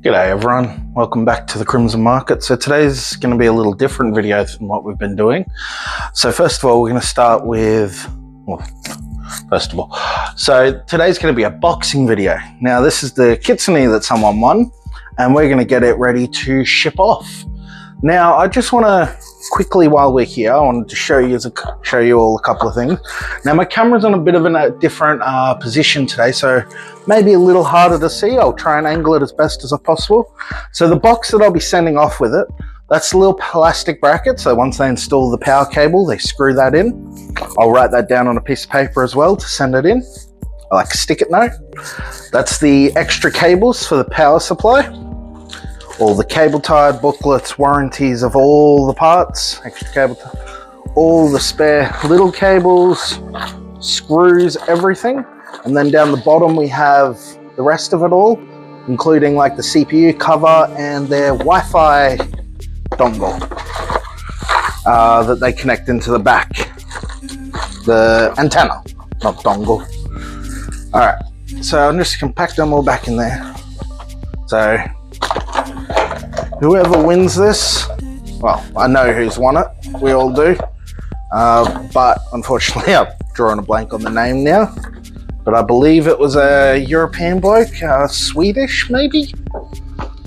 G'day everyone, welcome back to the Crimson Market. So today's going to be a little different video than what we've been doing. So first of all, we're going to start with, so today's going to be a boxing video. Now this is the Kintsugi that someone won, and we're going to get it ready to ship off. Now I just want to quickly, while we're here, I wanted to show you all a couple of things. Now my camera's on a bit of a different position today, so maybe a little harder to see. I'll try and angle it as best as possible. So the box that I'll be sending off with it, that's a little plastic bracket. So once they install the power cable, they screw that in. I'll write that down on a piece of paper as well to send it in. I like a stick-it note. That's the extra cables for the power supply. All the cable tied booklets, warranties of all the parts, extra cable, all the spare little cables, screws, everything. And then down the bottom we have the rest of it all, including like the CPU cover and their Wi-Fi dongle that they connect into the back. The antenna, not dongle. All right, so I'm just gonna pack them all back in there. So whoever wins this, well, I know who's won it, we all do, but unfortunately I'm drawing a blank on the name now, but I believe it was a European bloke, Swedish maybe?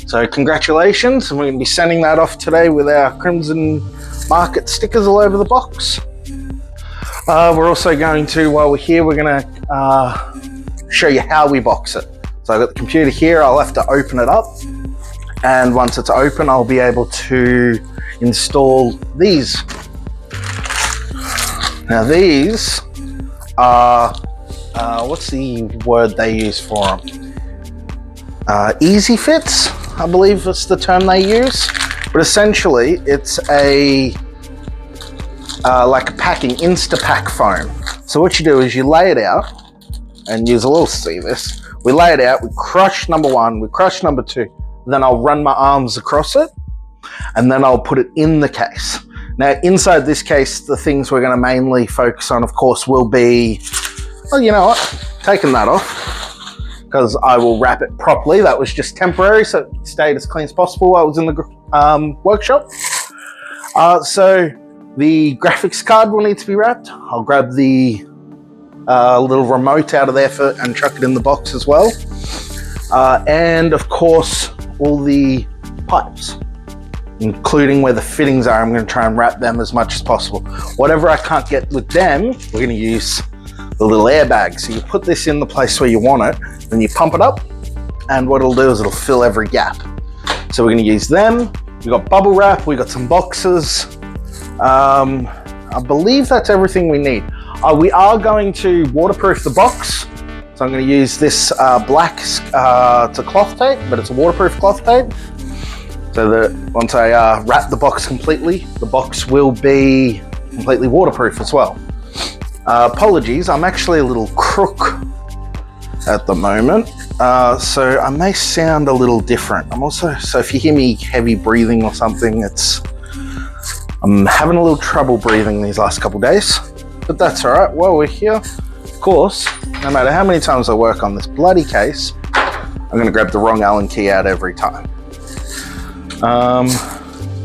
So congratulations, and we're going to be sending that off today with our Crimson Market stickers all over the box. We're also going to, while we're here, we're going to show you how we box it. So I've got the computer here, I'll have to open it up. And once it's open, I'll be able to install these. Now these are, what's the word they use for them? Easy fits, I believe that's the term they use. But essentially, it's a like a packing, Instapack foam. So what you do is you lay it out, and you'll all see this. We lay it out, we crush number one, we crush number two, then I'll run my arms across it, and then I'll put it in the case. Now, inside this case, the things we're going to mainly focus on, of course, will be, well, you know what, taking that off, because I will wrap it properly. That was just temporary, so it stayed as clean as possible while I was in the workshop. So the graphics card will need to be wrapped. I'll grab the little remote out of there and chuck it in the box as well. And of course, all the pipes, including where the fittings are. I'm going to try and wrap them as much as possible. Whatever I can't get with them, we're going to use the little airbag. So you put this in the place where you want it, then you pump it up, and what it'll do is it'll fill every gap. So we're going to use them. We've got bubble wrap, we've got some boxes. I believe that's everything we need. We are going to waterproof the box. So I'm going to use this black, it's a cloth tape, but it's a waterproof cloth tape. So that once I wrap the box completely, the box will be completely waterproof as well. Apologies, I'm actually a little crook at the moment. So I may sound a little different. So if you hear me heavy breathing or something, I'm having a little trouble breathing these last couple of days, but that's all right. While we're here, of course, no matter how many times I work on this bloody case, I'm going to grab the wrong Allen key out every time. I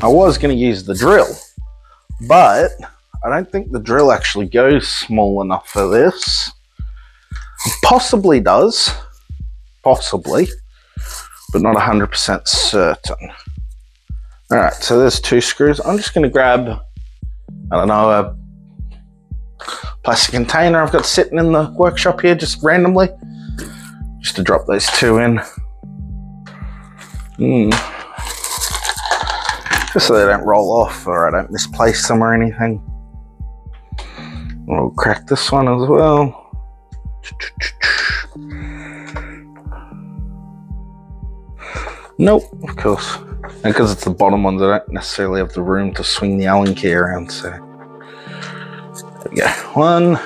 was going to use the drill, but I don't think the drill actually goes small enough for this. Possibly does, possibly, but not 100% certain. All right, so there's two screws. I'm just going to grab, I don't know, a plastic container I've got sitting in the workshop here just randomly, just to drop those two in. Just so they don't roll off or I don't misplace them or anything. We'll crack this one as well. Nope, of course. And because it's the bottom ones, I don't necessarily have the room to swing the Allen key around, so there we go. One,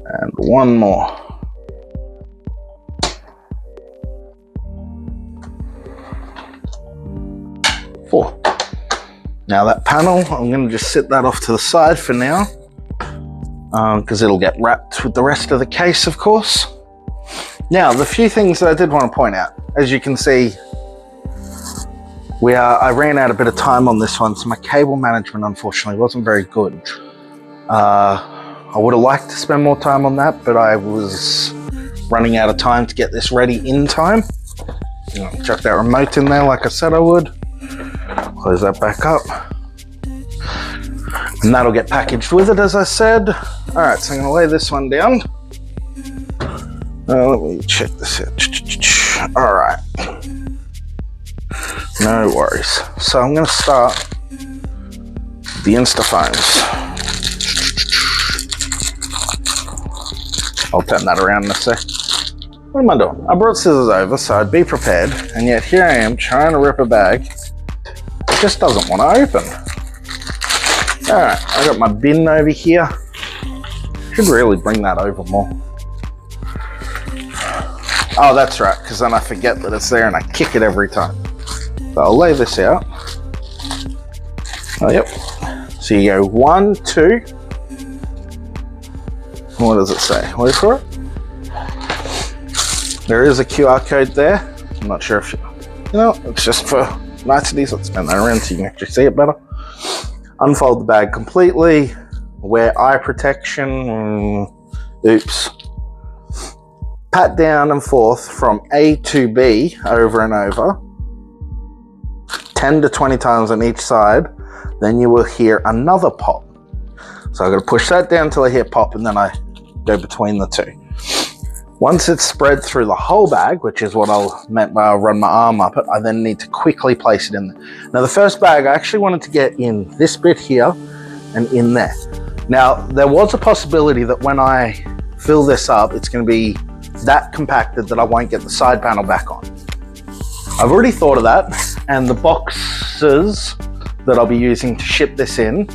and one more. Four. Now that panel, I'm going to just sit that off to the side for now, because it'll get wrapped with the rest of the case, of course. Now, the few things that I did want to point out, as you can see, I ran out a bit of time on this one, so my cable management unfortunately wasn't very good. I would have liked to spend more time on that, but I was running out of time to get this ready in time. Chuck that remote in there like I said I would. Close that back up. And that'll get packaged with it, as I said. All right, so I'm gonna lay this one down. Let me check this out. All right. No worries. So I'm gonna start the Instaphones. I'll turn that around in a sec. What am I doing? I brought scissors over so I'd be prepared, and yet here I am trying to rip a bag. It just doesn't want to open. All right, I got my bin over here. Should really bring that over more. Oh, that's right, because then I forget that it's there and I kick it every time. So I'll lay this out. Oh, yep. So you go 1, 2. What does it say? Wait for it. There is a QR code there. I'm not sure if it's just for niceties. Let's turn that around so you can actually see it better. Unfold the bag completely. Wear eye protection. Oops. Pat down and forth from A to B over and over. 10 to 20 times on each side. Then you will hear another pop. So I'm going to push that down until I hear pop, and then I go between the two. Once it's spread through the whole bag, which is what I'll meant by I'll run my arm up it, I then need to quickly place it in there. Now the first bag I actually wanted to get in this bit here and in there. Now there was a possibility that when I fill this up, it's going to be that compacted that I won't get the side panel back on. I've already thought of that, and the boxes that I'll be using to ship this in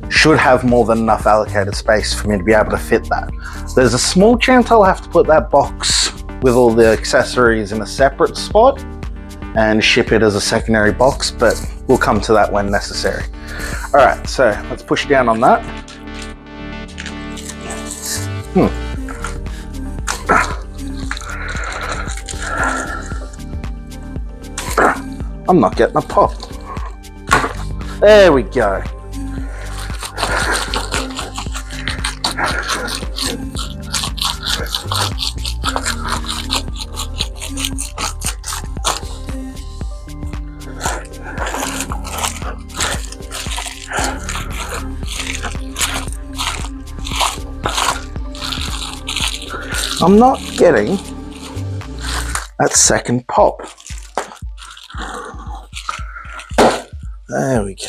should have more than enough allocated space for me to be able to fit that. There's a small chance I'll have to put that box with all the accessories in a separate spot and ship it as a secondary box, but we'll come to that when necessary. All right, so let's push down on that. I'm not getting a pop. There we go. I'm not getting that second pop. There we go.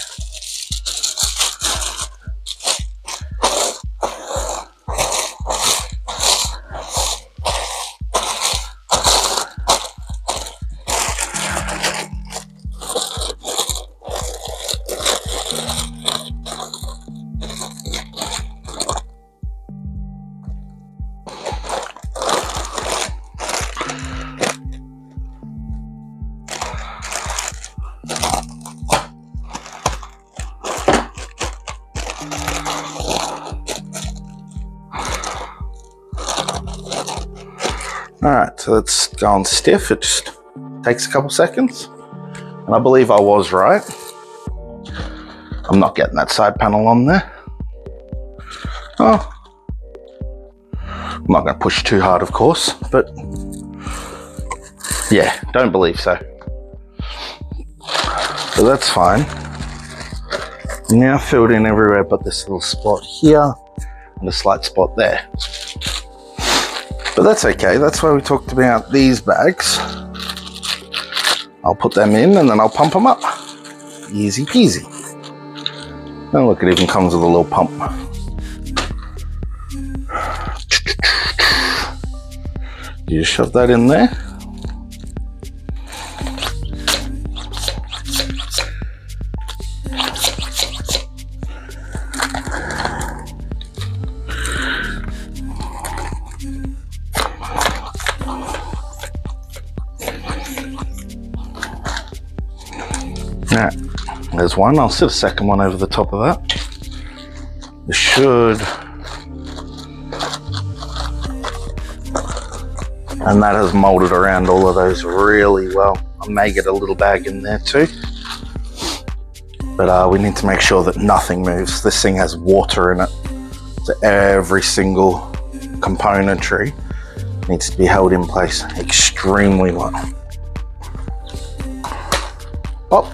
Alright, so it's gone stiff. It just takes a couple seconds. And I believe I was right. I'm not getting that side panel on there. Oh. I'm not going to push too hard, of course, but yeah, don't believe so. So that's fine. Now filled in everywhere but this little spot here and a slight spot there. But that's okay, that's why we talked about these bags. I'll put them in and then I'll pump them up. Easy peasy. Oh look, it even comes with a little pump. You just shove that in there. Now, there's one. I'll sit a second one over the top of that. This should And that has molded around all of those really well. I may get a little bag in there too. But we need to make sure that nothing moves. This thing has water in it. So every single componentry needs to be held in place extremely well. Pop.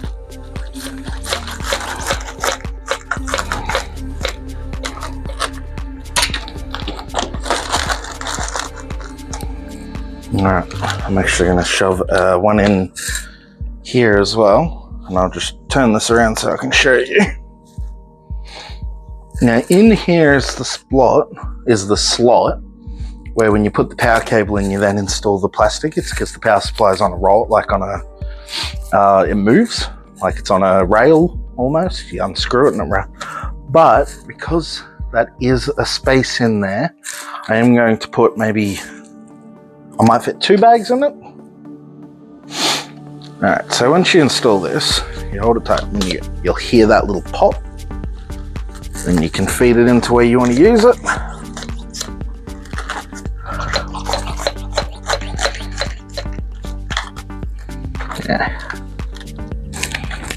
Alright, I'm actually going to shove one in here as well, and I'll just turn this around so I can show you. Now in here is the slot where when you put the power cable in, you then install the plastic. It's because the power supply is on a roll, like on a, it moves, like it's on a rail almost. You unscrew it and it rounds. But because that is a space in there, I am going to put maybe, I might fit 2 bags in it. All right, so once you install this, you hold it tight and you'll hear that little pop. Then you can feed it into where you want to use it. Yeah.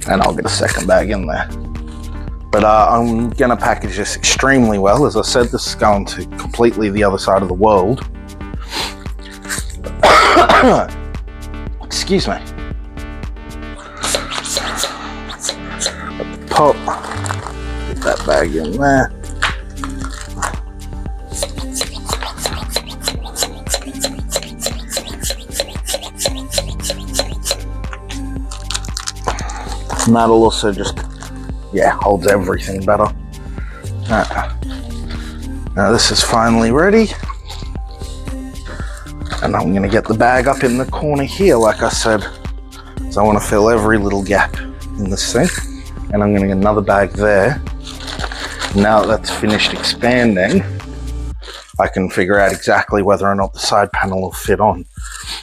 And I'll get a second bag in there. But I'm gonna package this extremely well. As I said, this is going to completely the other side of the world. Excuse me. Pop. Get that bag in there. And that'll also just, yeah, holds everything better. Now this is finally ready. And I'm going to get the bag up in the corner here, like I said. So I want to fill every little gap in this thing. And I'm going to get another bag there. Now that that's finished expanding, I can figure out exactly whether or not the side panel will fit on.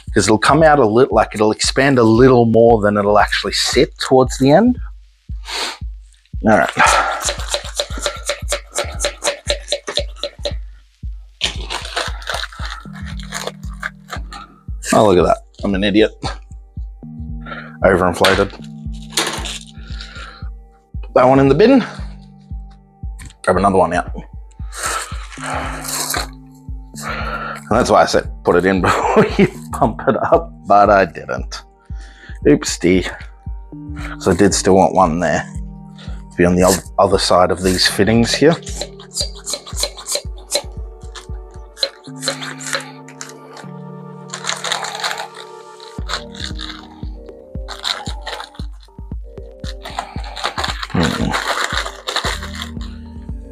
Because it'll come out a little, like it'll expand a little more than it'll actually sit towards the end. All right. Oh, look at that. I'm an idiot. Overinflated. Put that one in the bin. Grab another one out. And that's why I said put it in before you pump it up, but I didn't. Oopsie. So I did still want one there to be on the other side of these fittings here.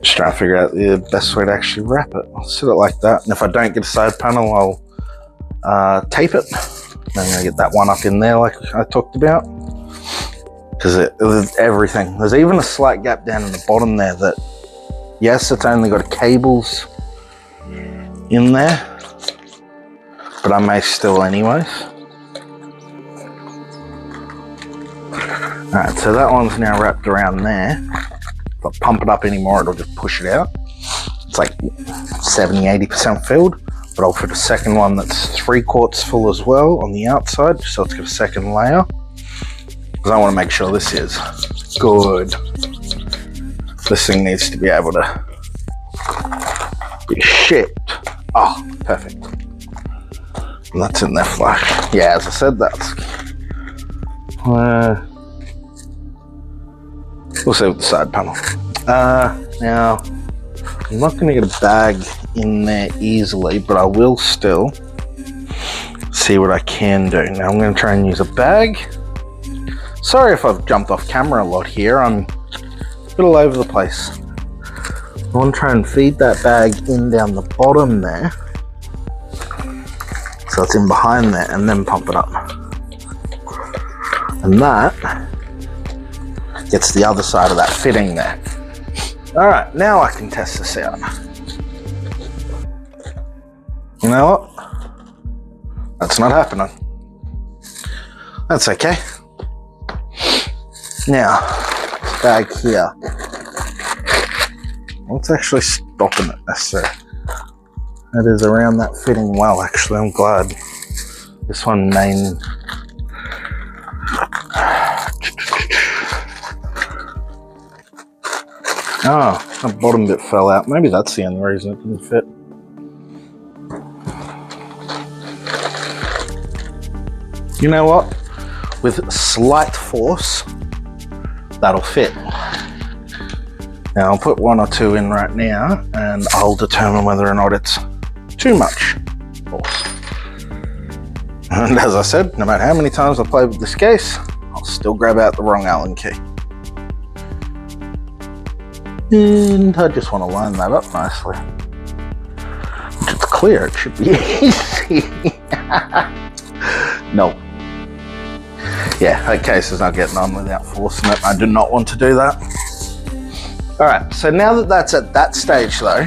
Just trying to figure out the best way to actually wrap it. I'll set it like that, and if I don't get a side panel, I'll tape it. Then I'm gonna get that one up in there like I talked about. Because there's everything. There's even a slight gap down in the bottom there that, yes, it's only got cables in there, but I may still anyways. All right, so that one's now wrapped around there. If I pump it up anymore, it'll just push it out. It's like 70-80% filled, but I'll put a second one that's 3/4 full as well on the outside, so it's got a second layer. Because I want to make sure this is good. This thing needs to be able to be shipped. Oh, perfect. And that's in there flush. Yeah, as I said, that's... we'll see with the side panel. Now, I'm not going to get a bag in there easily, but I will still see what I can do. Now I'm going to try and use a bag. Sorry if I've jumped off camera a lot here. I'm a bit all over the place. I want to try and feed that bag in down the bottom there. So it's in behind there, and then pump it up. And that gets the other side of that fitting there. All right, now I can test this out. You know what? That's not happening. That's okay. Now, bag here. What's actually stopping it necessarily? That is around that fitting well, actually. I'm glad. This one main. Oh, the bottom bit fell out. Maybe that's the only reason it didn't fit. You know what? With slight force, that'll fit. Now I'll put 1 or 2 in right now and I'll determine whether or not it's too much force. And as I said, no matter how many times I play with this case, I'll still grab out the wrong Allen key. And I just want to line that up nicely. If it's clear, it should be easy. No. Yeah, that case is not getting on without forcing it. I do not want to do that. Alright, so now that that's at that stage though,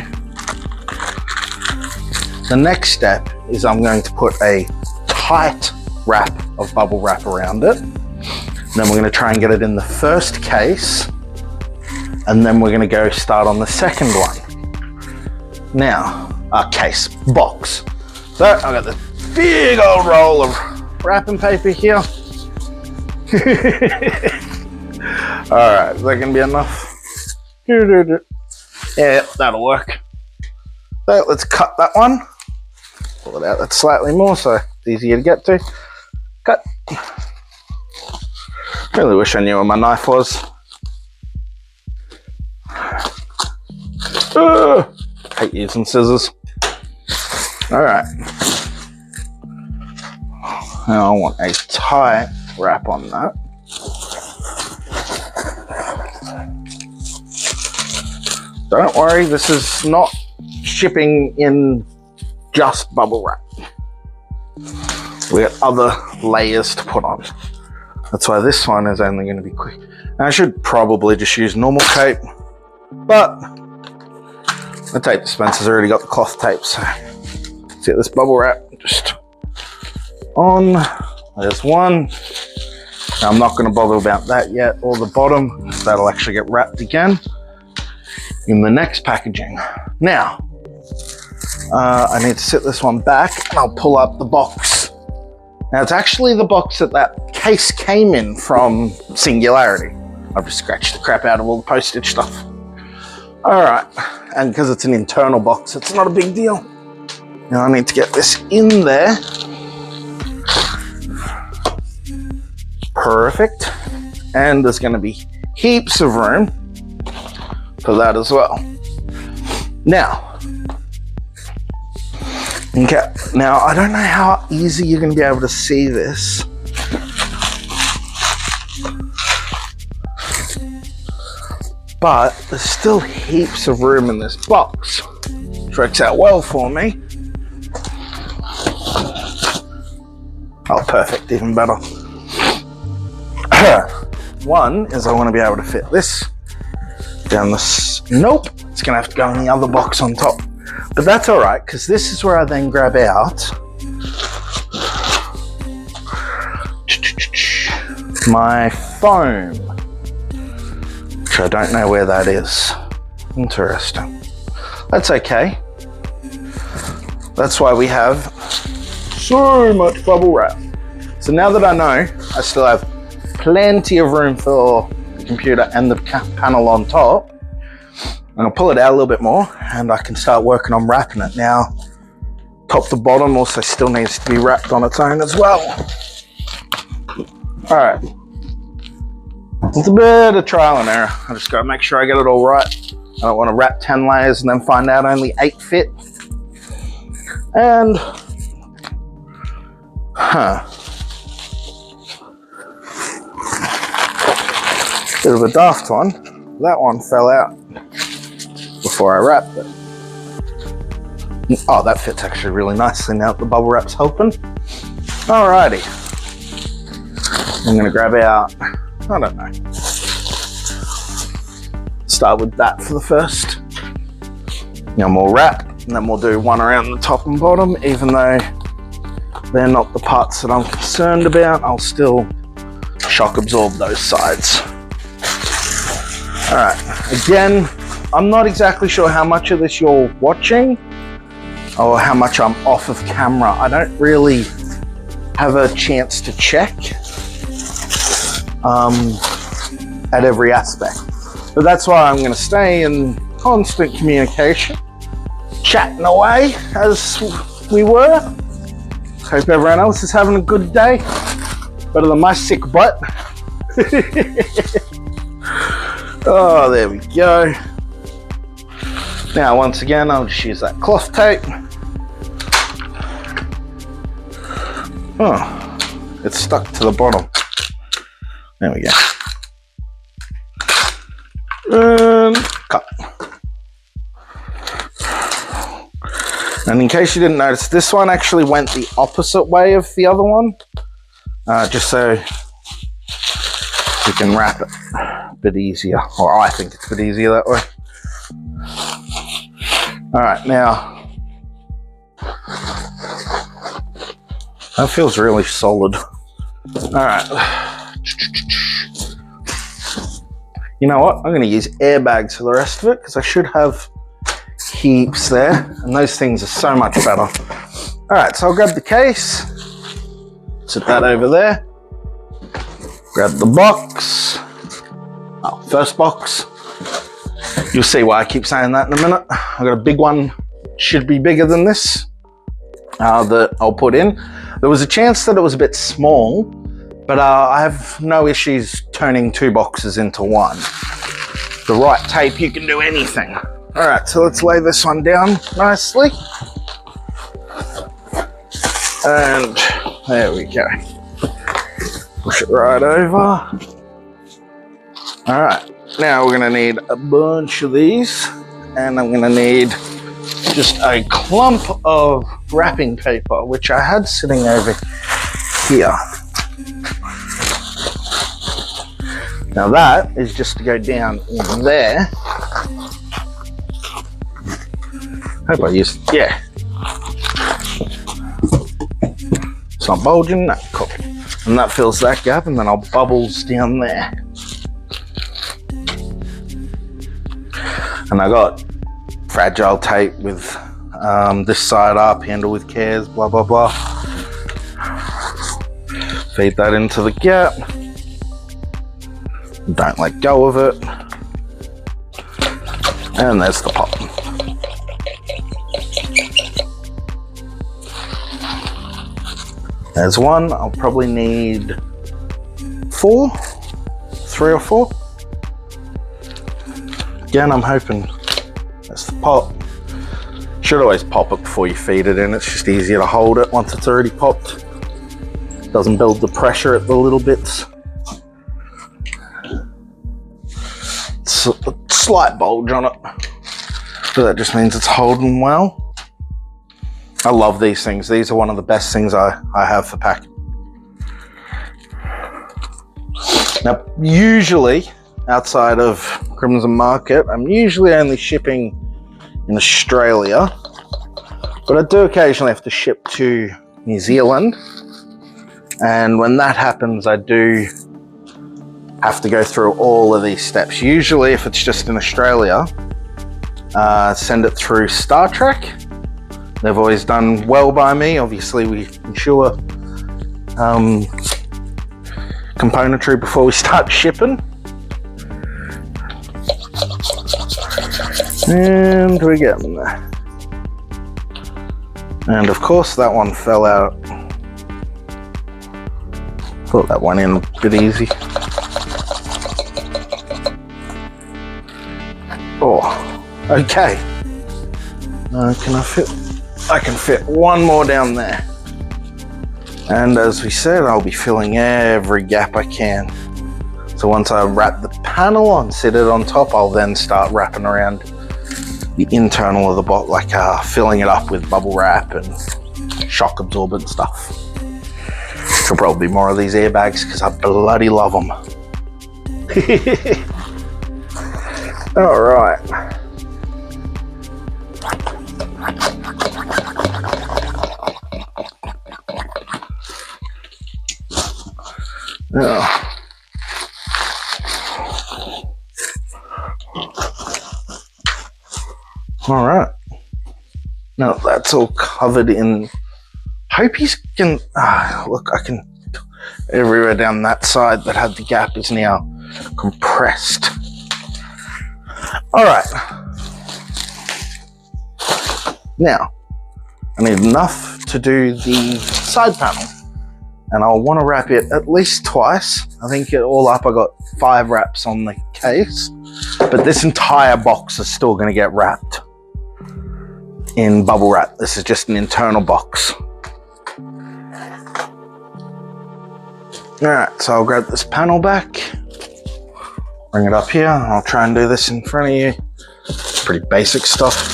the next step is I'm going to put a tight wrap of bubble wrap around it. And then we're going to try and get it in the first case. And then we're going to go start on the second one. Now, case, box. So I've got this big old roll of wrapping paper here. Alright, is that going to be enough? Yeah, that'll work. So let's cut that one. Pull it out, that's slightly more, so it's easier to get to. Cut. Really wish I knew where my knife was. Hate using scissors. Alright. Now I want a tight wrap on that. Don't worry, this is not shipping in just bubble wrap. We got other layers to put on. That's why this one is only going to be quick. Now, I should probably just use normal tape, but the tape dispenser's already got the cloth tape, so let's get this bubble wrap just on. There's one. Now, I'm not going to bother about that yet, or the bottom. That'll actually get wrapped again in the next packaging. Now, I need to sit this one back and I'll pull up the box. Now it's actually the box that case came in from Singularity. I've just scratched the crap out of all the postage stuff. All right, and because it's an internal box, it's not a big deal. Now I need to get this in there. Perfect. And there's gonna be heaps of room for that as well. Now, okay, now I don't know how easy you're going to be able to see this. But there's still heaps of room in this box, which works out well for me. Oh, perfect, even better. One is I want to be able to fit this down this. Nope, it's gonna have to go in the other box on top, but that's all right, because this is where I then grab out my foam, which I don't know where that is. Interesting. That's okay. That's why we have so much bubble wrap. So now that I know I still have plenty of room for the computer and the panel on top, I'm gonna pull it out a little bit more and I can start working on wrapping it. Now, top to bottom also still needs to be wrapped on its own as well. All right, it's a bit of trial and error. I just gotta make sure I get it all right. I don't wanna wrap 10 layers and then find out only 8 fit. And, bit of a daft one. That one fell out before I wrapped it. Oh, that fits actually really nicely now that the bubble wrap's helping. Alrighty. I'm gonna grab out, I don't know. Start with that for the first. Then we'll wrap, and then we'll do one around the top and bottom, even though they're not the parts that I'm concerned about. I'll still shock absorb those sides. All right, again, I'm not exactly sure how much of this you're watching, or how much I'm off of camera. I don't really have a chance to check at every aspect. But that's why I'm going to stay in constant communication, chatting away as we were. Hope everyone else is having a good day. Better than my sick butt. Oh, there we go. Now, once again, I'll just use that cloth tape. Oh, it's stuck to the bottom. There we go. And cut. And in case you didn't notice, this one actually went the opposite way of the other one, just so we can wrap it a bit easier, or I think it's a bit easier that way. All right, now that feels really solid. All right. You know what? I'm going to use airbags for the rest of it because I should have heaps there, and those things are so much better. All right, so I'll grab the case, sit that over there, grab the box. Oh, first box. You'll see why I keep saying that in a minute. I've got a big one, should be bigger than this, that I'll put in. There was a chance that it was a bit small, but I have no issues turning two boxes into one. The right tape, you can do anything. All right, so let's lay this one down nicely. And there we go. Push it right over. All right, now we're gonna need a bunch of these, and I'm gonna need just a clump of wrapping paper, which I had sitting over here. Now that is just to go down in there. Hope I used, yeah. It's not bulging, no, cool. And that fills that gap, and then I'll bubbles down there. And I got fragile tape with this side up, handle with cares, blah, blah, blah. Feed that into the gap. Don't let go of it. And there's the pop. There's one. I'll probably need 3 or 4. Again, I'm hoping that's the pop. Should always pop it before you feed it in. It's just easier to hold it once it's already popped. Doesn't build the pressure at the little bits. It's a slight bulge on it, but that just means it's holding well. I love these things. These are one of the best things I have for packing. Now, usually, outside of Crimson Market, I'm usually only shipping in Australia, but I do occasionally have to ship to New Zealand. And when that happens, I do have to go through all of these steps. Usually, if it's just in Australia, send it through Star Trek. They've always done well by me. Obviously, we ensure componentry before we start shipping. And we're getting there. And of course, that one fell out. Thought that went in a bit easy. Oh, okay. Can I fit? I can fit one more down there. And as we said, I'll be filling every gap I can. So once I wrap the panel and sit it on top, I'll then start wrapping around the internal of the box, like filling it up with bubble wrap and shock absorbent stuff. There'll probably be more of these airbags because I bloody love them. All right. Oh. All right. Now that's that's all covered in. Hope he's can look, I can everywhere down that side that had the gap is now compressed. Alright. Now I need enough to do the side panel. And I'll want to wrap it at least twice. I think all up I got 5 wraps on the case. But this entire box is still going to get wrapped in bubble wrap. This is just an internal box. Alright, so I'll grab this panel back, bring it up here, and I'll try and do this in front of you. Pretty basic stuff.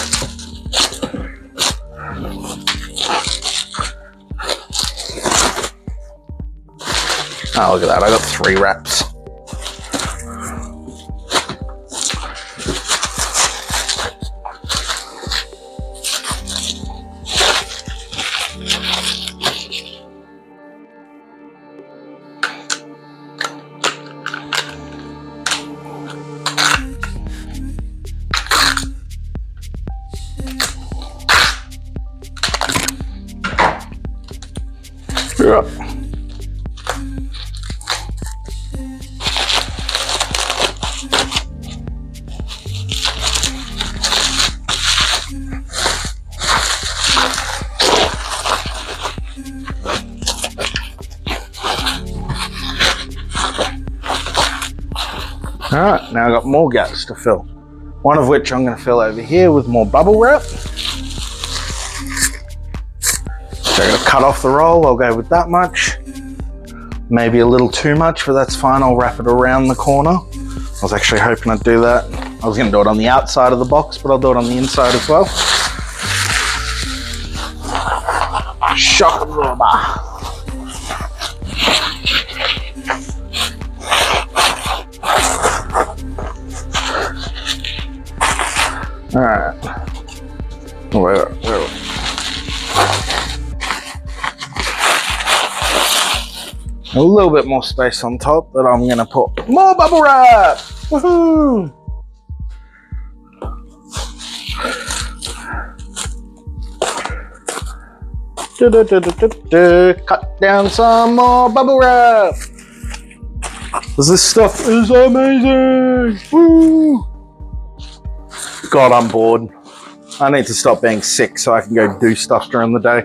Oh, look at that, I got 3 wraps. You're up. Alright, now I've got more gaps to fill. One of which I'm going to fill over here with more bubble wrap. So I'm going to cut off the roll, I'll go with that much. Maybe a little too much, but that's fine, I'll wrap it around the corner. I was actually hoping I'd do that. I was going to do it on the outside of the box, but I'll do it on the inside as well. Shock absorber. Alright. Where? A little bit more space on top, but I'm gonna put more bubble wrap! Woohoo! Cut down some more bubble wrap! This stuff is amazing! Woo! God, I'm bored. I need to stop being sick so I can go do stuff during the day.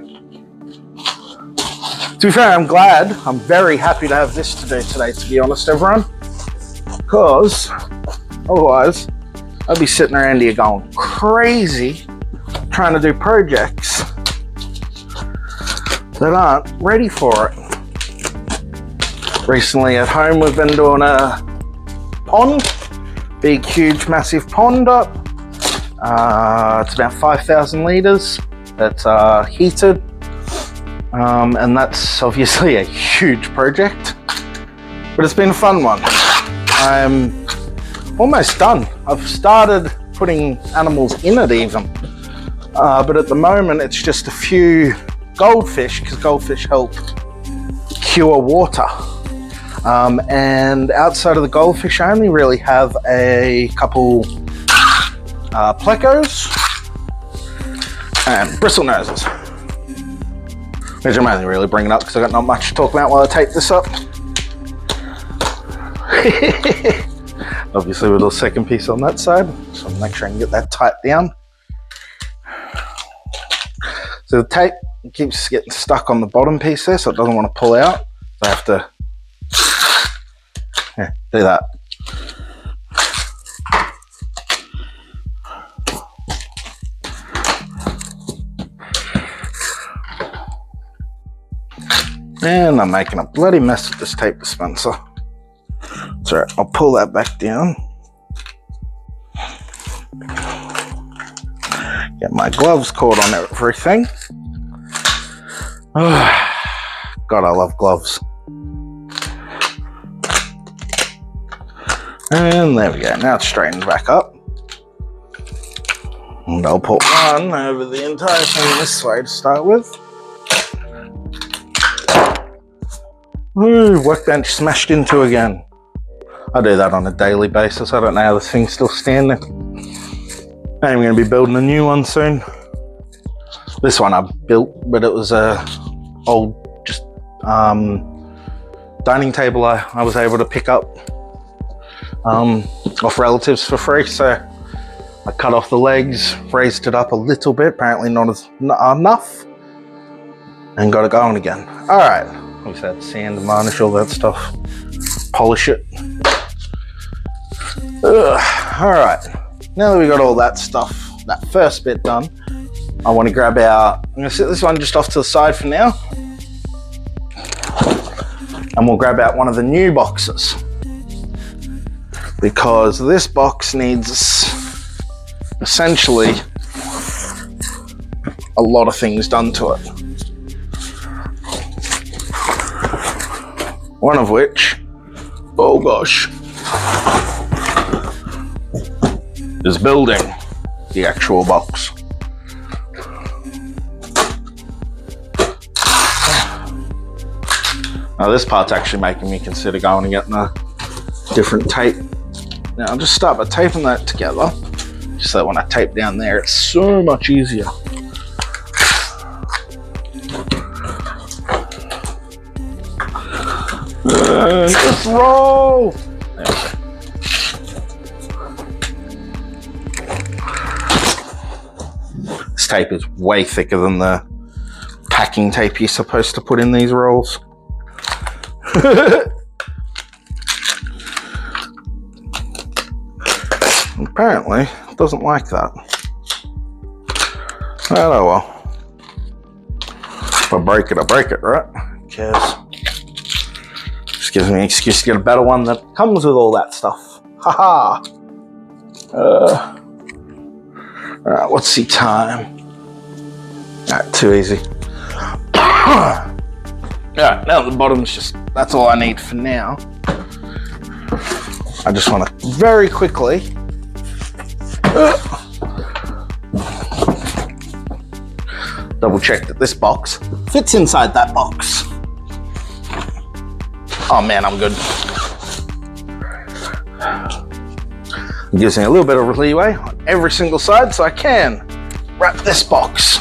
To be fair, I'm glad. I'm very happy to have this to do today, to be honest, everyone. Because otherwise, I'd be sitting around here going crazy trying to do projects that aren't ready for it. Recently at home, we've been doing a pond. Big, huge, massive pond up. It's about 5,000 litres that's heated, and that's obviously a huge project, but it's been a fun one. I'm almost done. I've started putting animals in it even, but at the moment it's just a few goldfish, because goldfish help cure water, and outside of the goldfish I only really have a couple plecos and bristlenoses, which I'm only really bringing up because I've got not much to talk about while I tape this up. Obviously with a second piece on that side, so I'll make sure I can get that tight down. So the tape keeps getting stuck on the bottom piece there, so it doesn't want to pull out. So I have to do that. And I'm making a bloody mess with this tape dispenser. It's alright, I'll pull that back down. Get my gloves caught on everything. Oh, God, I love gloves. And there we go, now it's straightened back up. And I'll put one over the entire thing this way to start with. Ooh, workbench smashed into again. I do that on a daily basis. I don't know how this thing's still standing. I'm going to be building a new one soon. This one I built, but it was a old just dining table I was able to pick up off relatives for free. So I cut off the legs, raised it up a little bit, apparently not enough, and got it going again. All right, obviously I had to sand and varnish all that stuff, polish it. All right, now that we got all that stuff, that first bit done, I want to grab out, I'm going to set this one just off to the side for now, and we'll grab out one of the new boxes, because this box needs essentially a lot of things done to it. One of which, oh gosh, is building the actual box. Now this part's actually making me consider going and getting a different tape. Now I'll just start by taping that together, just so that when I tape down there, it's so much easier. And just roll! There we go. This tape is way thicker than the packing tape you're supposed to put in these rolls. Apparently, it doesn't like that. Well, oh well. If I break it, right? Who cares? Just gives me an excuse to get a better one that comes with all that stuff. Haha! Alright, what's the time? Alright, too easy. Alright, now the bottom's just, that's all I need for now. I just want to very quickly double check that this box fits inside that box. Oh man, I'm good. It gives me a little bit of leeway on every single side so I can wrap this box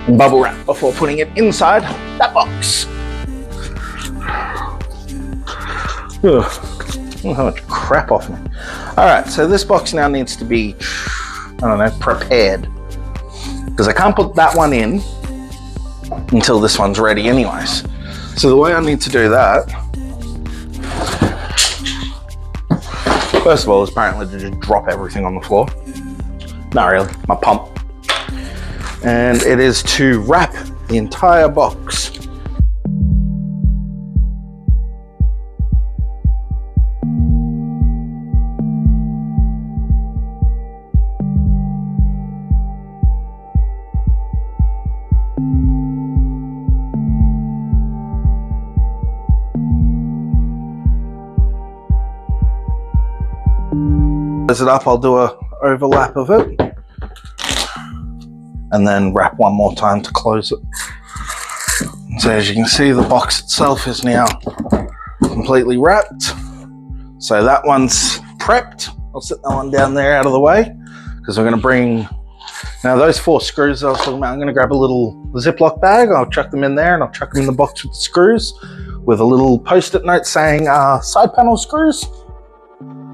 in bubble wrap before putting it inside that box. Oh, how much crap off me. Alright, so this box now needs to be, I don't know, prepared. Because I can't put that one in until this one's ready anyways. So the way I need to do that, first of all, is apparently to just drop everything on the floor. Not really, my pump. And it is to wrap the entire box. It up, I'll do a overlap of it and then wrap one more time to close it. So as you can see, the box itself is now completely wrapped. So that one's prepped. I'll set that one down there out of the way because we're going to bring, now those 4 screws I was talking about, I'm going to grab a little Ziploc bag, I'll chuck them in there and I'll chuck them in the box with the screws with a little post-it note saying side panel screws.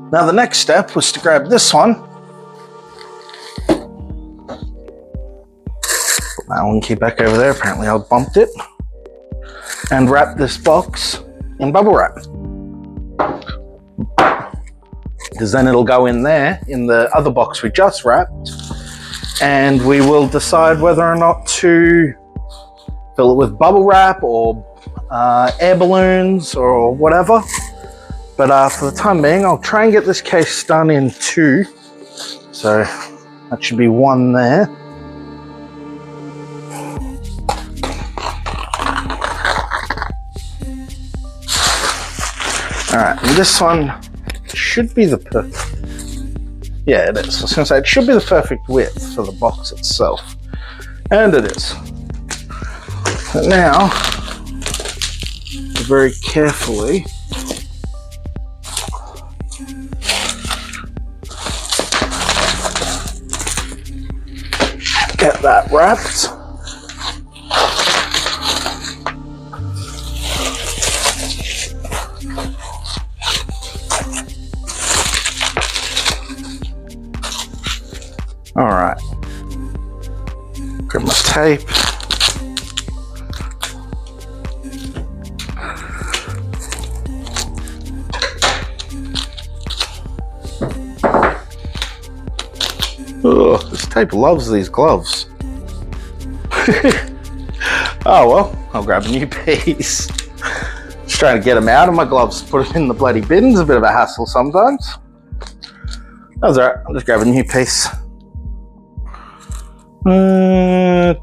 Now the next step was to grab this one, put that one key back over there, apparently I bumped it, and wrap this box in bubble wrap. Because then it'll go in there, in the other box we just wrapped, and we will decide whether or not to fill it with bubble wrap or air balloons or whatever. But for the time being, I'll try and get this case done in 2. So that should be 1 there. All right, and this one should be the perfect, yeah, it is. I was gonna say, it should be the perfect width for the box itself. And it is. But now, very carefully, get that that wrapped. All right, grab my tape. Oh, this tape loves these gloves. Oh well, I'll grab a new piece. Just trying to get them out of my gloves, put them in the bloody bins. A bit of a hassle sometimes. That's alright, I'll just grab a new piece. There.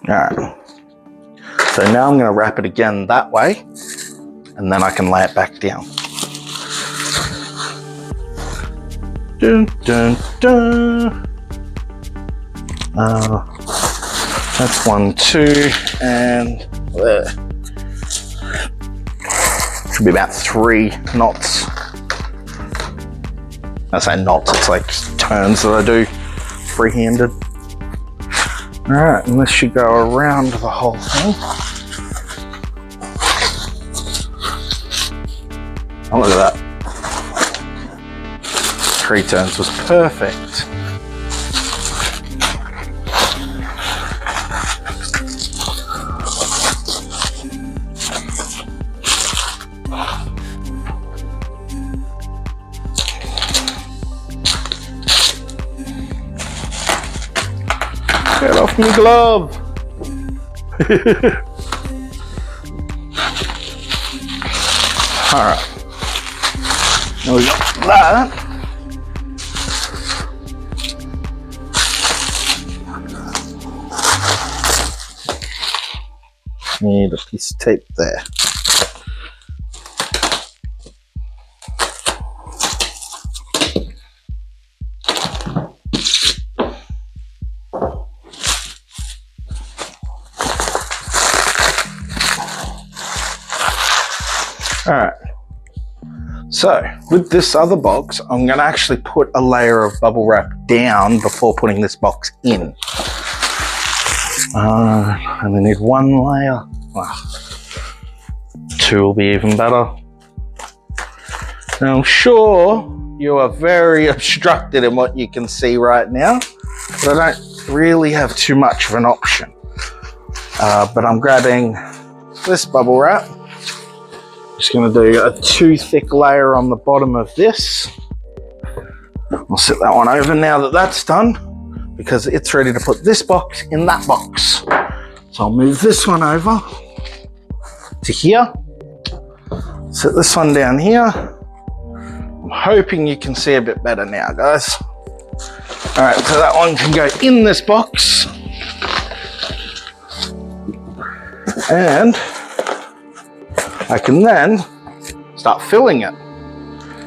Alright, so now I'm going to wrap it again that way, and then I can lay it back down. Dun, dun, dun. That's 1, 2, and there. Should be about 3 knots. I say knots, it's like turns that I do free-handed. Alright, and this should go around the whole thing. Oh, look at that. 3 turns was perfect. Get off my glove. Alright. Now we got that. Need a piece of tape there. Alright, so with this other box, I'm going to actually put a layer of bubble wrap down before putting this box in. I only need 1 layer. Well, 2 will be even better. Now I'm sure you are very obstructed in what you can see right now, but I don't really have too much of an option. But I'm grabbing this bubble wrap. Just going to do a 2 thick layer on the bottom of this. I'll set that one over now that that's done, because it's ready to put this box in that box. So I'll move this one over to here. Set this one down here. I'm hoping you can see a bit better now, guys. All right, so that one can go in this box. And I can then start filling it.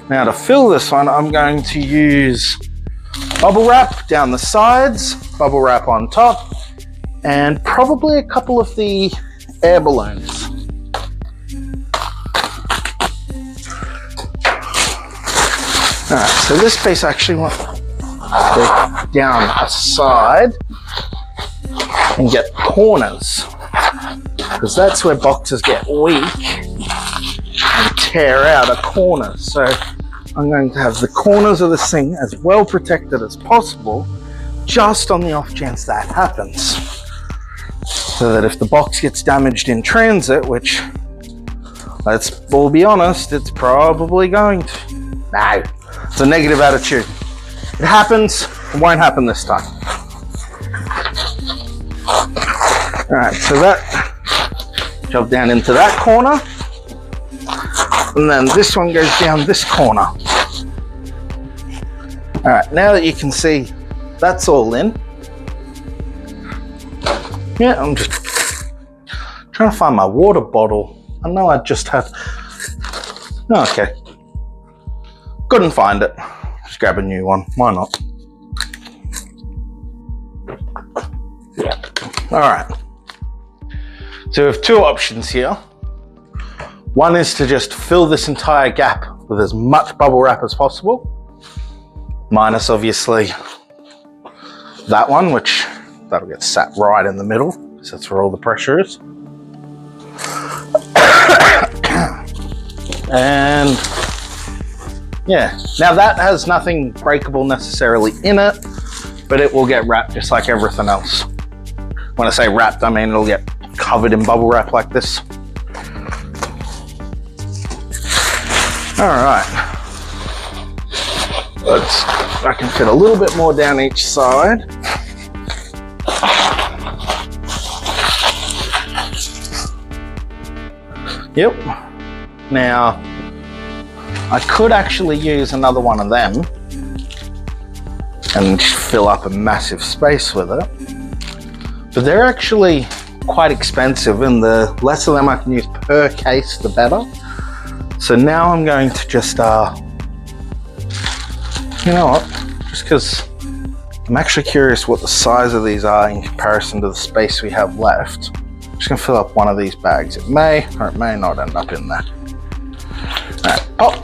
Now to fill this one, I'm going to use bubble wrap down the sides, bubble wrap on top, and probably a couple of the air balloons. Alright, so this piece actually wants to go down a side and get corners, because that's where boxes get weak and tear out a corner. So I'm going to have the corners of this thing as well protected as possible, just on the off chance that happens. So that if the box gets damaged in transit, which, let's all be honest, it's probably going to. No, it's a negative attitude. It happens, it won't happen this time. Alright, so that shove down into that corner, and then this one goes down this corner. Alright, now that you can see that's all in, yeah, I'm just trying to find my water bottle. I know I just had, okay, couldn't find it. Just grab a new one, why not? All right. So we have two options here. One is to just fill this entire gap with as much bubble wrap as possible, minus obviously that one, which that'll get sat right in the middle, because that's where all the pressure is. And yeah, now that has nothing breakable necessarily in it, but it will get wrapped just like everything else. When I say wrapped, I mean it'll get covered in bubble wrap like this. All right, I can fit a little bit more down each side. Yep. Now, I could actually use another one of them and fill up a massive space with it, but they're actually quite expensive, and the less of them I can use per case, the better. So now I'm going to just, you know what, just because I'm actually curious what the size of these are in comparison to the space we have left. I'm just gonna fill up one of these bags. It may or it may not end up in there. All right, pop.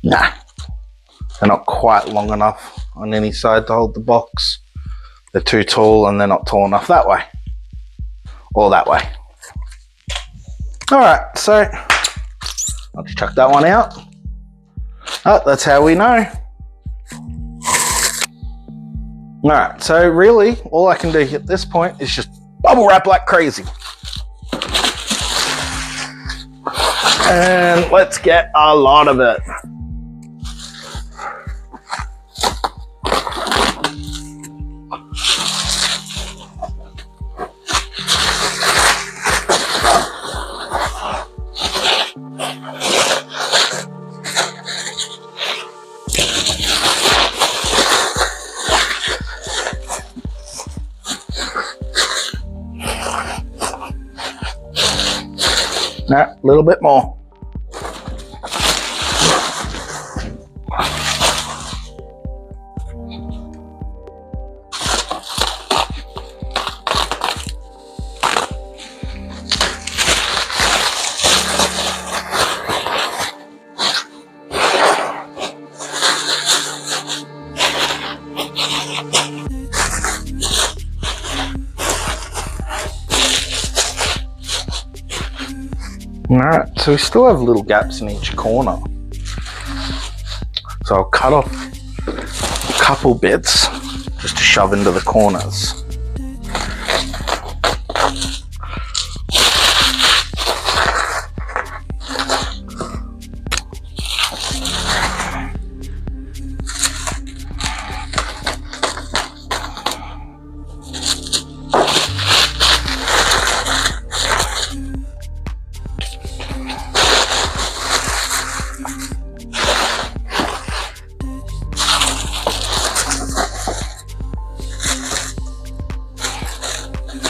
Nah, they're not quite long enough on any side to hold the box. They're too tall, and they're not tall enough that way or that way. All right, so I'll just chuck that one out. Oh, that's how we know. All right, so really all I can do at this point is just bubble wrap like crazy. And let's get a lot of it. A little bit more. Alright, so we still have little gaps in each corner. So I'll cut off a couple bits just to shove into the corners.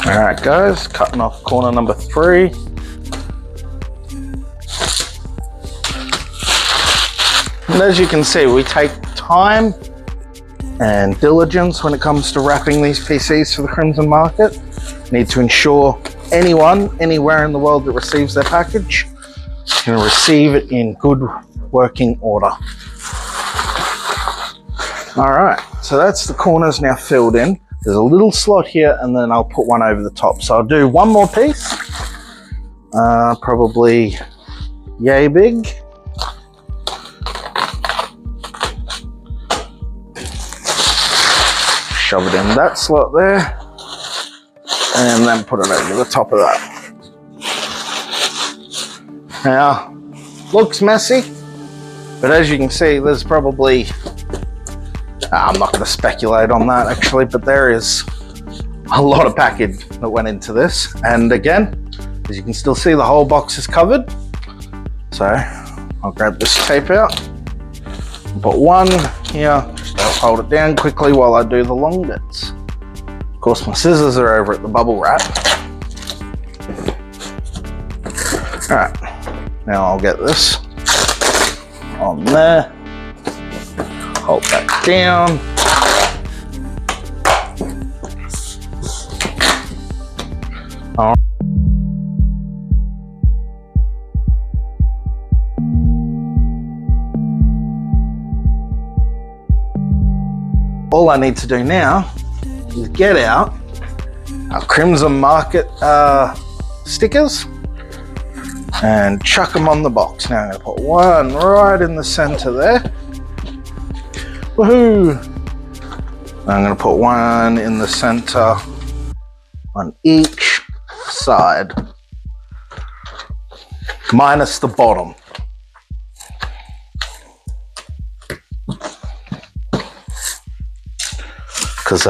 Alright guys, cutting off corner number 3. And as you can see, we take time and diligence when it comes to wrapping these PCs for the Crimson Market. Need to ensure anyone, anywhere in the world that receives their package can receive it in good working order. Alright, so that's the corners now filled in. There's a little slot here, and then I'll put one over the top. So I'll do one more piece, probably yay big. Shove it in that slot there, and then put it over the top of that. Now, looks messy, but as you can see, there's probably, I'm not going to speculate on that actually, but there is a lot of package that went into this. And again, as you can still see, the whole box is covered. So I'll grab this tape out, put one here, just to hold it down quickly while I do the long bits. Of course, my scissors are over at the bubble wrap. All right, now I'll get this on there. Hold that down. All right. All I need to do now is get out our Crimson Market stickers and chuck them on the box. Now I'm going to put one right in the center there. Woohoo! I'm going to put one in the center on each side, minus the bottom. Because,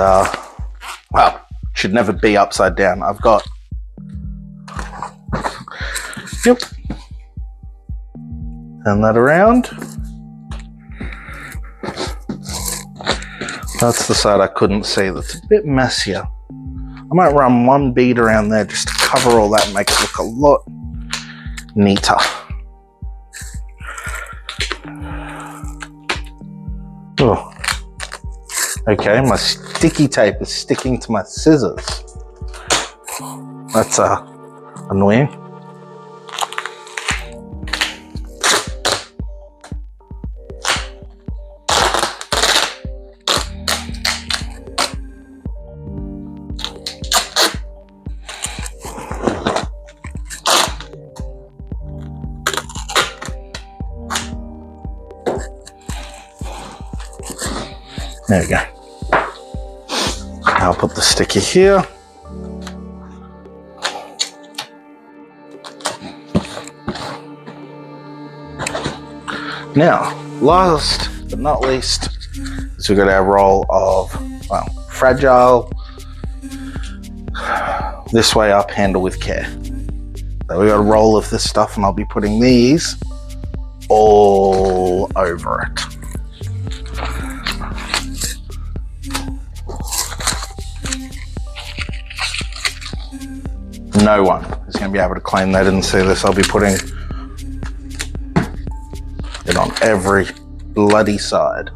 well, should never be upside down. I've got, yep, turn that around. That's the side I couldn't see. That's a bit messier. I might run one bead around there just to cover all that and make it look a lot neater. Oh. Okay, my sticky tape is sticking to my scissors. That's annoying. There we go. I'll put the sticker here. Now, last but not least, is we've got our roll of, well, fragile, this way up, handle with care. So we got a roll of this stuff and I'll be putting these all over it. No one is going to be able to claim they didn't see this. I'll be putting it on every bloody side.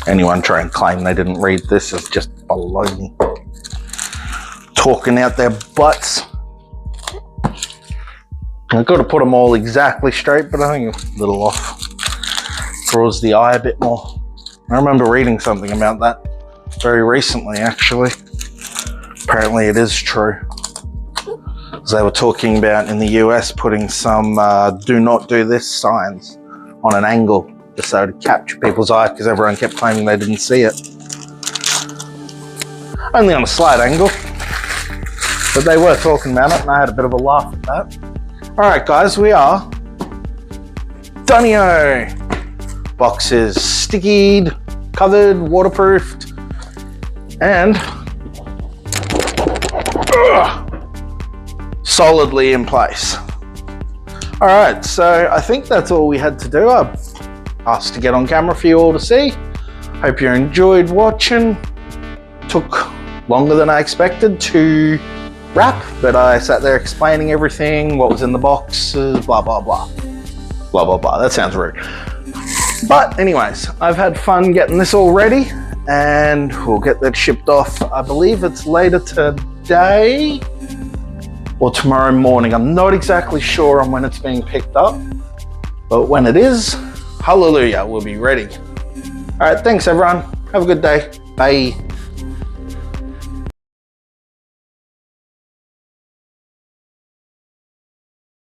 Anyone try and claim they didn't read this is just baloney. Talking out their butts. I've got to put them all exactly straight, but I think a little off. Draws the eye a bit more. I remember reading something about that very recently, actually. Apparently it is true. As they were talking about in the US putting some do not do this signs on an angle, just so to capture people's eye, because everyone kept claiming they didn't see it. Only on a slight angle, but they were talking about it and I had a bit of a laugh at that. All right, guys, we are done-io. Box is stickied, covered, waterproofed, and solidly in place. All right, so I think that's all we had to do. I asked to get on camera for you all to see. Hope you enjoyed watching. Took longer than I expected to wrap, but I sat there explaining everything, what was in the boxes, blah, blah, blah. Blah, blah, blah. That sounds rude. But anyways, I've had fun getting this all ready and we'll get that shipped off. I believe it's later today or tomorrow morning. I'm not exactly sure on when it's being picked up, but when it is, hallelujah, we'll be ready. All right, thanks everyone. Have a good day. Bye.